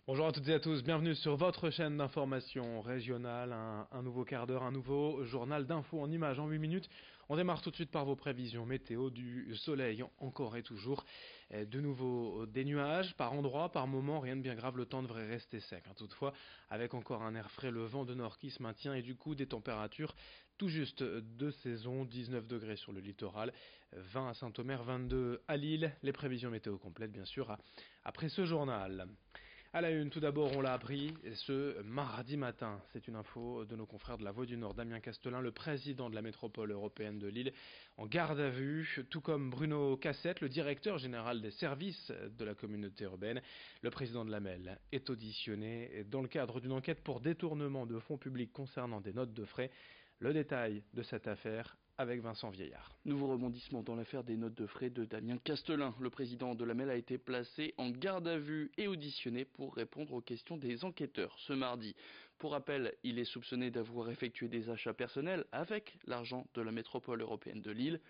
Bonjour à toutes et à tous, bienvenue sur votre chaîne d'information régionale, un nouveau quart d'heure, un nouveau journal d'infos en images en 8 minutes. On démarre tout de suite par vos prévisions météo, du soleil encore et toujours, de nouveau des nuages par endroits, par moments, rien de bien grave, le temps devrait rester sec. Toutefois, avec encore un air frais, le vent de nord qui se maintient et du coup des températures tout juste de saison, 19 degrés sur le littoral, 20 à Saint-Omer, 22 à Lille, les prévisions météo complètes bien sûr après ce journal. À la une, tout d'abord, on l'a appris ce mardi matin. C'est une info de nos confrères de la Voix du Nord. Damien Castelin, le président de la métropole européenne de Lille, en garde à vue, tout comme Bruno Cassette, le directeur général des services de la communauté urbaine. Le président de la MEL est auditionné dans le cadre d'une enquête pour détournement de fonds publics concernant des notes de frais. Le détail de cette affaire avec Vincent Vieillard. Nouveau rebondissement dans l'affaire des notes de frais de Damien Castelin. Le président de la MEL a été placé en garde à vue et auditionné pour répondre aux questions des enquêteurs ce mardi. Pour rappel, il est soupçonné d'avoir effectué des achats personnels avec l'argent de la métropole européenne de Lille,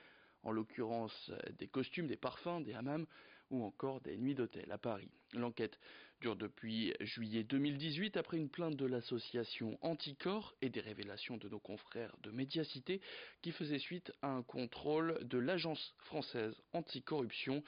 en l'occurrence des costumes, des parfums, des hammams ou encore des nuits d'hôtel à Paris. L'enquête dure depuis juillet 2018 après une plainte de l'association Anticorps et des révélations de nos confrères de Médiacité qui faisaient suite à un contrôle de l'agence française anticorruption.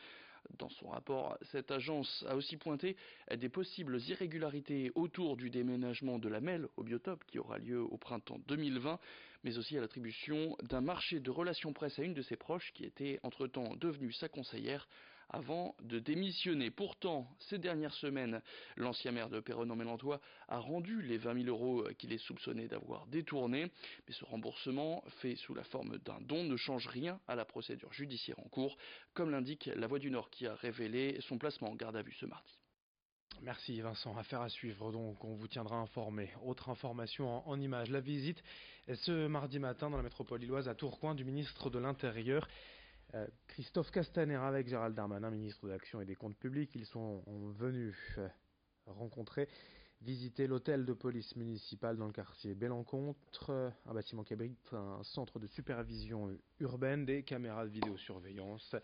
Dans son rapport, cette agence a aussi pointé des possibles irrégularités autour du déménagement de la MEL au Biotope qui aura lieu au printemps 2020, mais aussi à l'attribution d'un marché de relations presse à une de ses proches qui était entre-temps devenue sa conseillère avant de démissionner. Pourtant, ces dernières semaines, l'ancien maire de Péronne-en-Mélantois a rendu les 20 000 euros qu'il est soupçonné d'avoir détournés, mais ce remboursement, fait sous la forme d'un don, ne change rien à la procédure judiciaire en cours, comme l'indique la Voix du Nord qui a révélé son placement en garde à vue ce mardi. Merci Vincent, affaire à suivre, donc on vous tiendra informé. Autre information en images, la visite ce mardi matin dans la métropole lilloise à Tourcoing du ministre de l'Intérieur. Christophe Castaner avec Gérald Darmanin, ministre de l'Action et des Comptes Publics, ils sont venus rencontrer, visiter l'hôtel de police municipale dans le quartier Bellencontre, un bâtiment qui abrite un centre de supervision urbaine, des caméras de vidéosurveillance.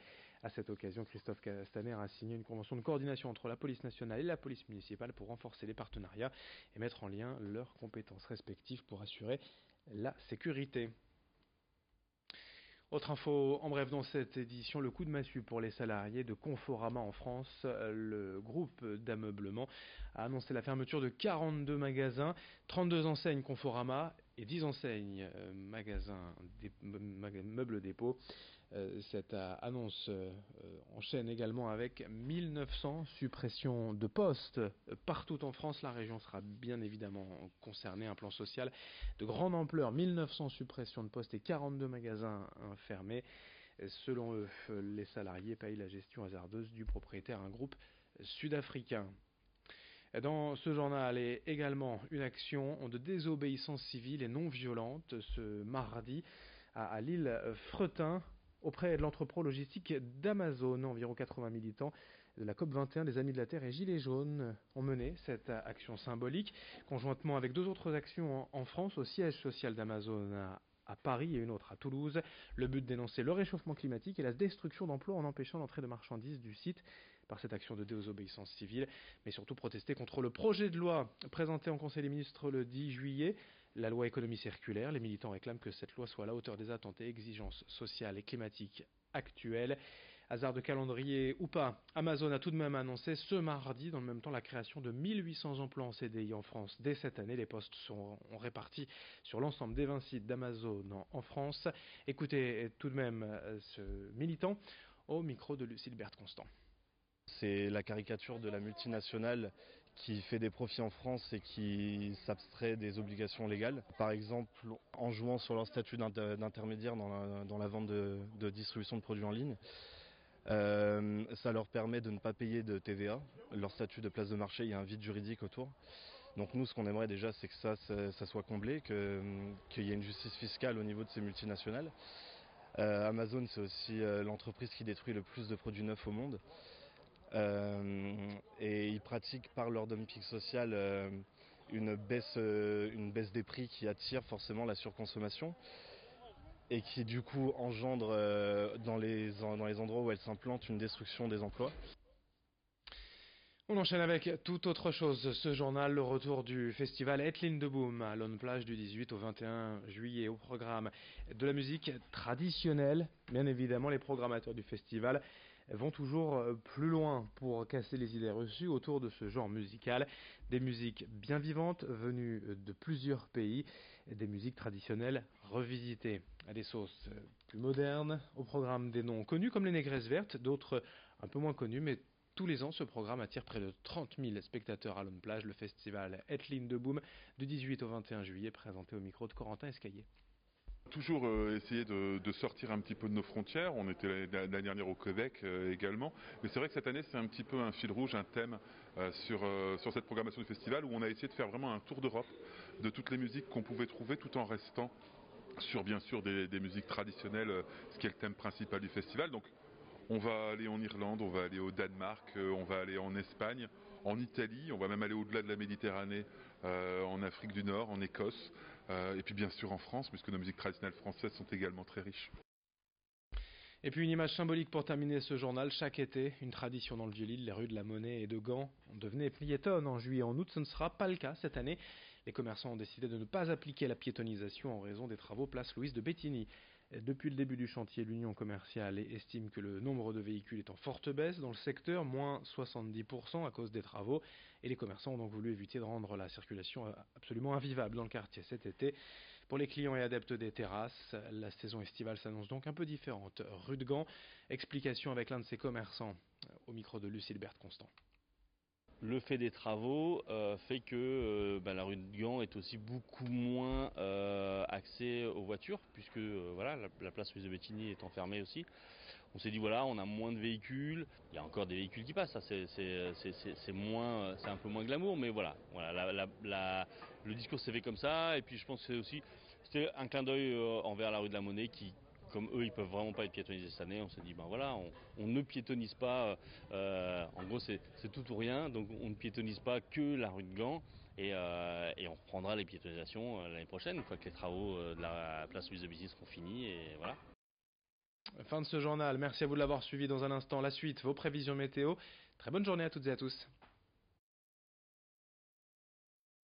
À cette occasion, Christophe Castaner a signé une convention de coordination entre la police nationale et la police municipale pour renforcer les partenariats et mettre en lien leurs compétences respectives pour assurer la sécurité. Autre info en bref dans cette édition, le coup de massue pour les salariés de Conforama en France. Le groupe d'ameublement a annoncé la fermeture de 42 magasins, 32 enseignes Conforama et 10 enseignes magasins meubles dépôt. Cette annonce enchaîne également avec 1900 suppressions de postes partout en France. La région sera bien évidemment concernée. Un plan social de grande ampleur, 1900 suppressions de postes et 42 magasins fermés. Selon eux, les salariés payent la gestion hasardeuse du propriétaire, un groupe sud-africain. Dans ce journal est également une action de désobéissance civile et non violente ce mardi à l'île Fretin auprès de l'entrepôt logistique d'Amazon. Environ 80 militants de la COP21 des Amis de la Terre et Gilets jaunes ont mené cette action symbolique conjointement avec deux autres actions en France au siège social d'Amazon à Paris et une autre à Toulouse. Le but de dénoncer le réchauffement climatique et la destruction d'emplois en empêchant l'entrée de marchandises du site par cette action de désobéissance civile, mais surtout protester contre le projet de loi présenté en Conseil des ministres le 10 juillet, la loi économie circulaire. Les militants réclament que cette loi soit à la hauteur des attentes et exigences sociales et climatiques actuelles. Hasard de calendrier ou pas, Amazon a tout de même annoncé ce mardi, dans le même temps, la création de 1800 emplois en CDI en France dès cette année. Les postes seront répartis sur l'ensemble des 20 sites d'Amazon en France. Écoutez tout de même ce militant au micro de Lucille Berthe-Constant. C'est la caricature de la multinationale qui fait des profits en France et qui s'abstrait des obligations légales. Par exemple, en jouant sur leur statut d'intermédiaire dans la vente de distribution de produits en ligne. Ça leur permet de ne pas payer de TVA. Leur statut de place de marché, il y a un vide juridique autour. Donc nous, ce qu'on aimerait déjà, c'est que ça soit comblé, qu'il y ait une justice fiscale au niveau de ces multinationales. Amazon, c'est aussi l'entreprise qui détruit le plus de produits neufs au monde. Et ils pratiquent par leur dumping social une baisse des prix qui attire forcément la surconsommation et qui du coup engendre dans les endroits où elles s'implantent une destruction des emplois. On enchaîne avec toute autre chose. Ce journal, le retour du festival Etlin de Boom à Lone Plage du 18 au 21 juillet. Au programme de la musique traditionnelle. Bien évidemment, les programmateurs du festival vont toujours plus loin pour casser les idées reçues autour de ce genre musical. Des musiques bien vivantes venues de plusieurs pays, des musiques traditionnelles revisitées à des sauces plus modernes. Au programme des noms connus comme les Négresses Vertes, d'autres un peu moins connus, mais tous les ans, ce programme attire près de 30 000 spectateurs à Lone Plage. Le festival Etlin de Boom du 18 au 21 juillet, présenté au micro de Corentin Escaillé. Toujours essayer de sortir un petit peu de nos frontières. On était l'année dernière au Québec également. Mais c'est vrai que cette année, c'est un petit peu un fil rouge, un thème sur cette programmation du festival où on a essayé de faire vraiment un tour d'Europe de toutes les musiques qu'on pouvait trouver tout en restant sur bien sûr des musiques traditionnelles, ce qui est le thème principal du festival. Donc on va aller en Irlande, on va aller au Danemark, on va aller en Espagne, en Italie, on va même aller au-delà de la Méditerranée, en Afrique du Nord, en Écosse, et puis bien sûr en France, puisque nos musiques traditionnelles françaises sont également très riches. Et puis une image symbolique pour terminer ce journal. Chaque été, une tradition dans le Vieux-Lille, les rues de la Monnaie et de Gand devenaient piétonnes en juillet et en août. Ce ne sera pas le cas cette année. Les commerçants ont décidé de ne pas appliquer la piétonnisation en raison des travaux place Louise de Bétigny. Depuis le début du chantier, l'Union commerciale estime que le nombre de véhicules est en forte baisse dans le secteur, moins 70% à cause des travaux. Et les commerçants ont donc voulu éviter de rendre la circulation absolument invivable dans le quartier cet été. Pour les clients et adeptes des terrasses, la saison estivale s'annonce donc un peu différente. Rue de Gand, explication avec l'un de ses commerçants, au micro de Lucille Berthe-Constant. Le fait des travaux fait que la rue de Gand est aussi beaucoup moins accès aux voitures, puisque voilà, la place Louise de Bétigny est enfermée aussi. On s'est dit voilà, on a moins de véhicules, il y a encore des véhicules qui passent, ça, c'est moins, c'est un peu moins glamour, mais voilà le discours s'est fait comme ça, et puis je pense que c'était un clin d'œil envers la rue de la Monnaie qui, comme eux, ils peuvent vraiment pas être piétonnisés cette année. On s'est dit, ben voilà, on ne piétonnise pas. En gros, c'est tout ou rien. Donc, on ne piétonnise pas que la rue de Gand. Et on reprendra les piétonnisations l'année prochaine, une fois que les travaux de la place Louise de Bétigny seront finis. Et voilà. Fin de ce journal. Merci à vous de l'avoir suivi. Dans un instant, la suite, vos prévisions météo. Très bonne journée à toutes et à tous.